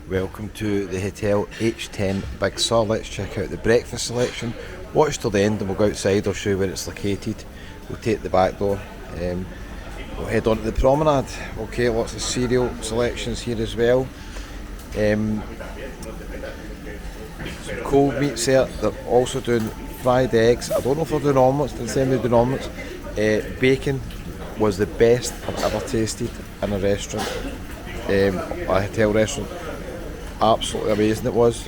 Welcome to the Hotel H10 Big Sur. Let's check out the breakfast selection. Watch till the end and we'll go outside. I'll show you where it's located. We'll take the back door. We'll head on to the promenade. Okay, lots of cereal selections here as well. Some cold meats there. They're also doing fried eggs. I don't know if they're doing omelettes. They're saying they're doing omelettes. Bacon was the best I've ever tasted in a restaurant, a hotel restaurant. Absolutely amazing it was.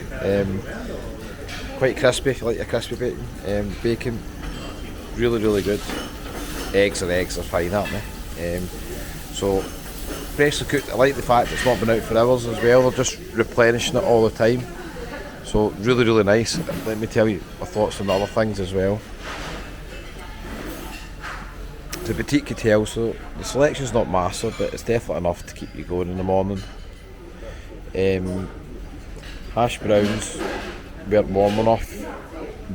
Quite crispy if you like your crispy bacon. Bacon, really good. Eggs are fine, aren't they? So freshly cooked. I like the fact it's not been out for hours as well. They're just replenishing it all the time. So really nice. Let me tell you my thoughts on the other things as well. It's a boutique hotel, so the selection's not massive, but it's definitely enough to keep you going in the morning. Hash browns weren't warm enough.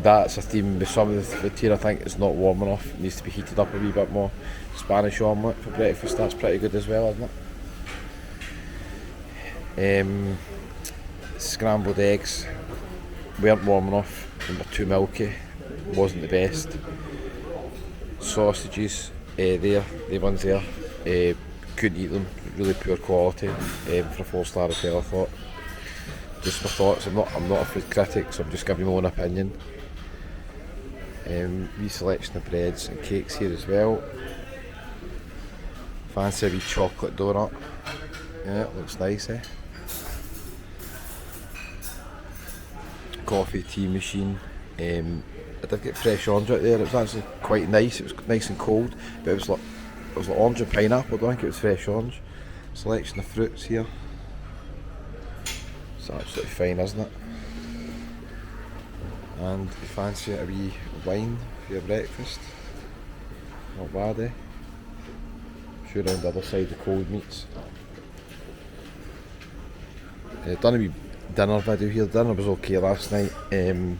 That's a theme with some of the food here. I think it's not warm enough. It needs to be heated up a wee bit more. Spanish omelette for breakfast, that's pretty good as well, isn't it? Scrambled eggs weren't warm enough. They were too milky. Wasn't the best. Sausages, the ones there. Couldn't eat them. Really poor quality for a 4-star hotel, I thought. Just my thoughts. I'm not a food critic, so I'm just giving my own opinion. Wee selection of breads and cakes here as well. Fancy a wee chocolate donut. Yeah, it looks nice, eh? Coffee, tea machine. I did get fresh orange out there. It was actually quite nice. It was nice and cold, but it was like orange and pineapple. I don't think it was fresh orange. Selection of fruits here. It's absolutely fine, isn't it? And if you fancy a wee wine for your breakfast, not bad, eh? Show around the other side the cold meats. Done a wee dinner video here. Dinner was okay last night. The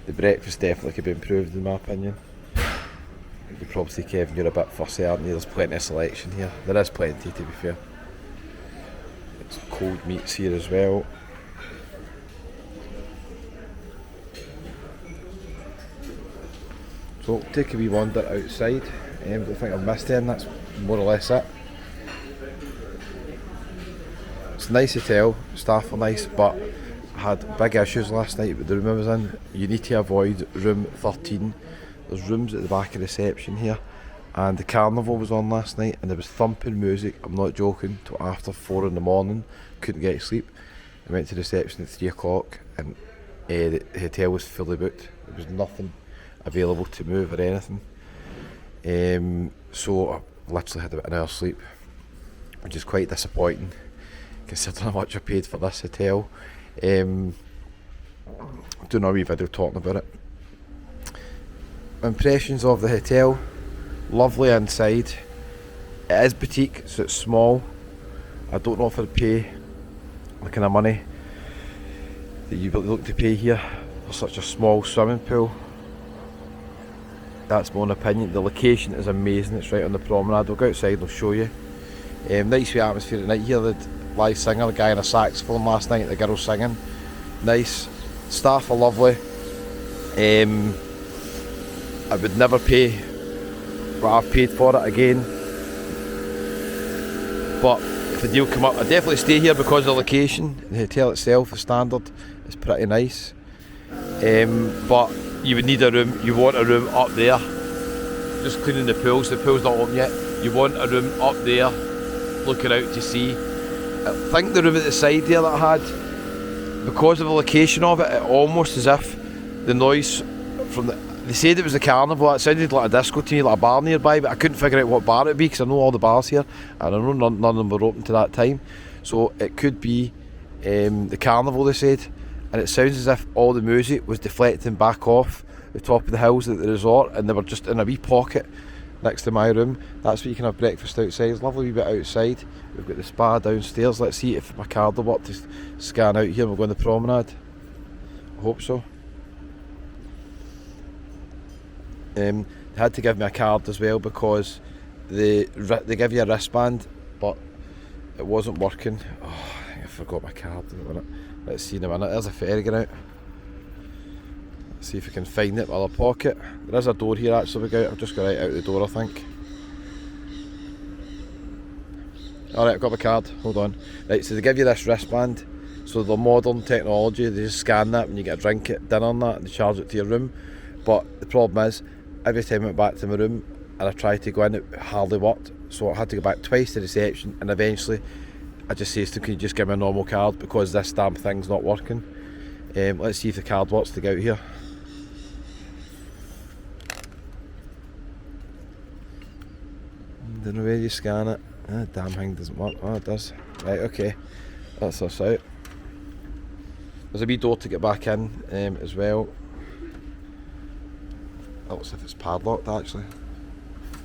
breakfast definitely could be improved in my opinion. You could probably say, Kevin, you're a bit fussy, aren't you? There's plenty of selection here. There is plenty, to be fair. It's cold meats here as well. So take a wee wander outside. I don't think I've missed anything. That's more or less it. It's a nice hotel, staff are nice, but I had big issues last night with the room I was in. You need to avoid room 13. There's rooms at the back of reception here, and the carnival was on last night and there was thumping music, I'm not joking, till after 4 in the morning. Couldn't get to sleep. I went to reception at 3 o'clock and the hotel was fully booked. There was nothing available to move or anything. So I literally had about an hour's sleep, which is quite disappointing considering how much I paid for this hotel. I'm doing a wee video talking about it. Impressions of the hotel: lovely inside. It is boutique, so it's small. I don't know if I'd pay the kind of money that you look to pay here for such a small swimming pool. That's my own opinion. The location is amazing. It's right on the promenade. We'll go outside and I'll show you. Nice wee atmosphere at night here. The live singer, the guy in a saxophone last night, the girl singing. Nice. Staff are lovely. I would never pay what I've paid for it again. But if the deal come up, I'd definitely stay here because of the location. The hotel itself, the standard, is pretty nice. But you would need a room. You want a room up there. Just cleaning the pools. The pool's not open yet. You want a room up there, looking out to sea. I think the room at the side there that I had, because of the location of it, almost as if the noise from the... They said it was the carnival. It sounded like a disco to me, like a bar nearby, but I couldn't figure out what bar it would be because I know all the bars here and I know none of them were open to that time. So it could be the carnival, they said, and it sounds as if all the music was deflecting back off the top of the hills at the resort and they were just in a wee pocket next to my room. That's where you can have breakfast outside. It's a lovely wee bit outside. We've got the spa downstairs. Let's see if my card will work to scan out here and we'll go on the promenade. I hope so. They had to give me a card as well because they give you a wristband, but it wasn't working. Oh, forgot my card in a minute. Let's see in a minute. There's a ferry going out. Let's see if we can find it in my other pocket. There is a door here actually we got. I've just got right out the door, I think. Alright, I've got my card. Hold on. Right, so they give you this wristband. So the modern technology, they just scan that when you get a drink at dinner and that, and they charge it to your room. But the problem is, every time I went back to my room and I tried to go in, it hardly worked. So I had to go back twice to reception, and eventually I just says to them, can you just give me a normal card because this damn thing's not working. Let's see if the card works to get out here. Don't know where you scan it. Ah, damn thing doesn't work. Oh, it does. Right, okay. That's us out. There's a wee door to get back in as well. That looks as if it's padlocked actually.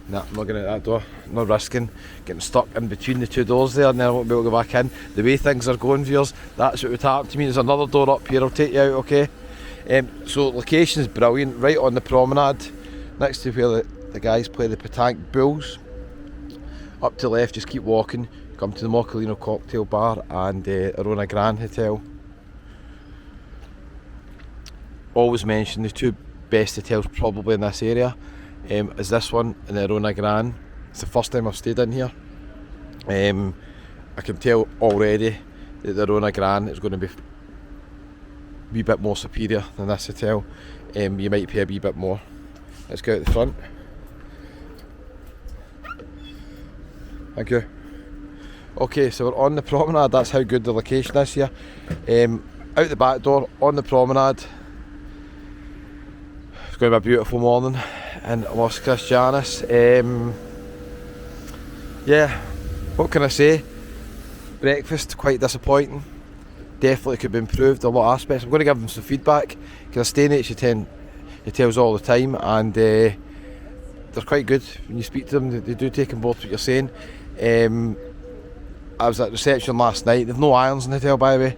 Nah, I'm not going out that door. I'm not risking getting stuck in between the two doors there and then I won't be able to go back in. The way things are going for yours, that's what would happen to me. There's another door up here, I'll take you out, okay? So location is brilliant, right on the promenade, next to where the guys play the petanque bulls. Up to the left, just keep walking, come to the Moccolino cocktail bar and Arona Gran Hotel. Always mention the two best hotels probably in this area is this one in the Arona Gran. It's the first time I've stayed in here. I can tell already that the Arona Gran is going to be a wee bit more superior than this hotel. You might pay a wee bit more. Let's go out the front. Thank you. Okay, so we're on the promenade, that's how good the location is here. Out the back door, on the promenade. It's going to be a beautiful morning in Los Cristianos. Yeah, what can I say? Breakfast, quite disappointing. Definitely could be improved in a lot of aspects. I'm going to give them some feedback because I stay in HU10 hotels all the time and they're quite good. When you speak to them, they do take on board what you're saying. I was at reception last night. They've no irons in the hotel, by the way.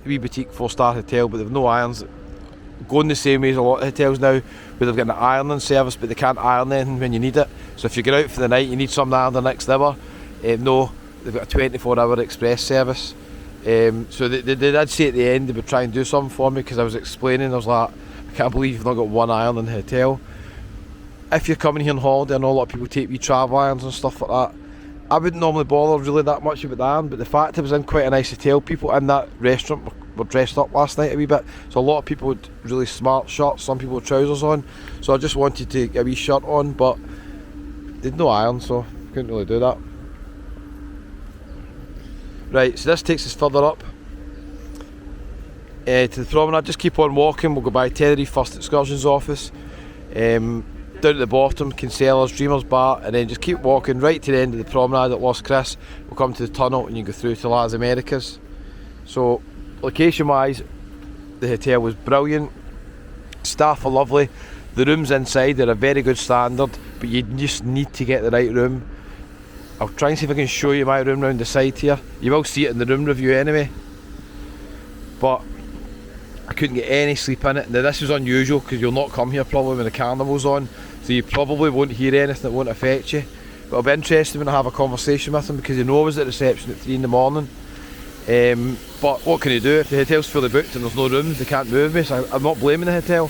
A wee boutique 4-star hotel, but they've no irons. Going the same way as a lot of hotels now, where they've got an ironing service, but they can't iron anything when you need it. So if you get out for the night, you need something ironed the next hour. No, they've got a 24-hour express service. So they did say at the end they would try and do something for me because I was explaining. I was like, I can't believe you've not got one iron in the hotel. If you're coming here on holiday, I know a lot of people take wee travel irons and stuff like that. I wouldn't normally bother really that much about the iron, but the fact I was in quite a nice hotel, people in that restaurant were dressed up last night a wee bit, so a lot of people had really smart shirts, some people had trousers on, so I just wanted to get a wee shirt on, but they'd no iron, so couldn't really do that. Right, so this takes us further up to the promenade. Just keep on walking, we'll go by Tenerife First Excursions office. Down at the bottom, Cancella's, Dreamers Bar, and then just keep walking right to the end of the promenade at Los Cris. We'll come to the tunnel and you go through to Las Americas. So, location wise, the hotel was brilliant. Staff are lovely. The rooms inside are a very good standard, but you just need to get the right room. I'll try and see if I can show you my room round the side here. You will see it in the room review anyway. But I couldn't get any sleep in it. Now this is unusual because you'll not come here probably when the carnival's on, so you probably won't hear anything that won't affect you. But I'll be interested when I have a conversation with him because you know I was at reception at 3 in the morning. But what can you do? If the hotel's fully booked and there's no rooms, they can't move me, so I'm not blaming the hotel.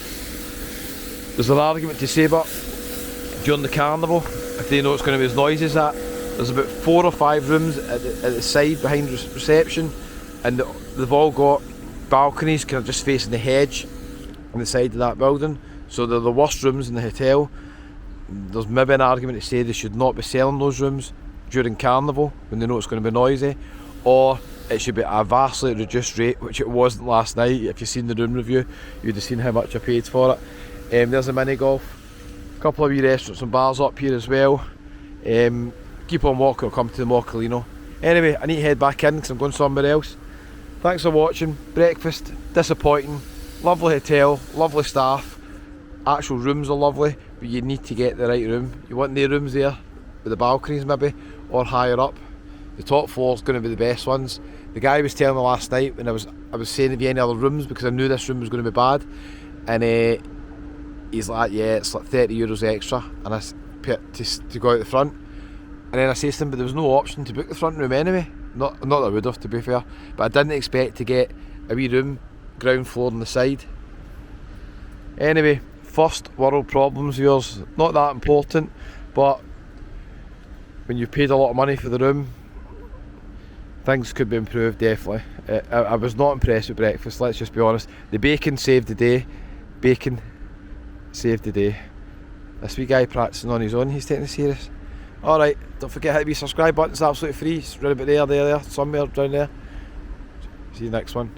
There's an argument to say, but during the carnival, if they know it's going to be as noisy as that, there's about 4 or 5 rooms at the side behind reception, and they've all got balconies kind of just facing the hedge on the side of that building, so they're the worst rooms in the hotel. There's maybe an argument to say they should not be selling those rooms during carnival when they know it's going to be noisy, or it should be at a vastly reduced rate, which it wasn't last night. If you've seen the room review, you'd have seen how much I paid for it. There's a mini golf, a couple of wee restaurants and bars up here as well. Keep on walking, I'll come to the Moccolino. Anyway, I need to head back in because I'm going somewhere else. Thanks for watching. Breakfast, disappointing. Lovely hotel, lovely staff. Actual rooms are lovely, but you need to get the right room. You want the rooms there with the balconies maybe, or higher up. The top floor is going to be the best ones. The guy was telling me last night when I was saying if you any other rooms because I knew this room was going to be bad, and he's like, yeah, it's like €30 extra, and I to go out the front, and then I said to him, but there was no option to book the front room anyway. Not that I would have, to be fair, but I didn't expect to get a wee room, ground floor on the side. Anyway, first world problems, viewers. Not that important, but when you've paid a lot of money for the room, things could be improved, definitely. I was not impressed with breakfast, let's just be honest. The bacon saved the day. Bacon saved the day. This wee guy practising on his own, he's taking it serious. Alright, don't forget to hit the subscribe button, it's absolutely free. It's right about there, somewhere down there. See you next one.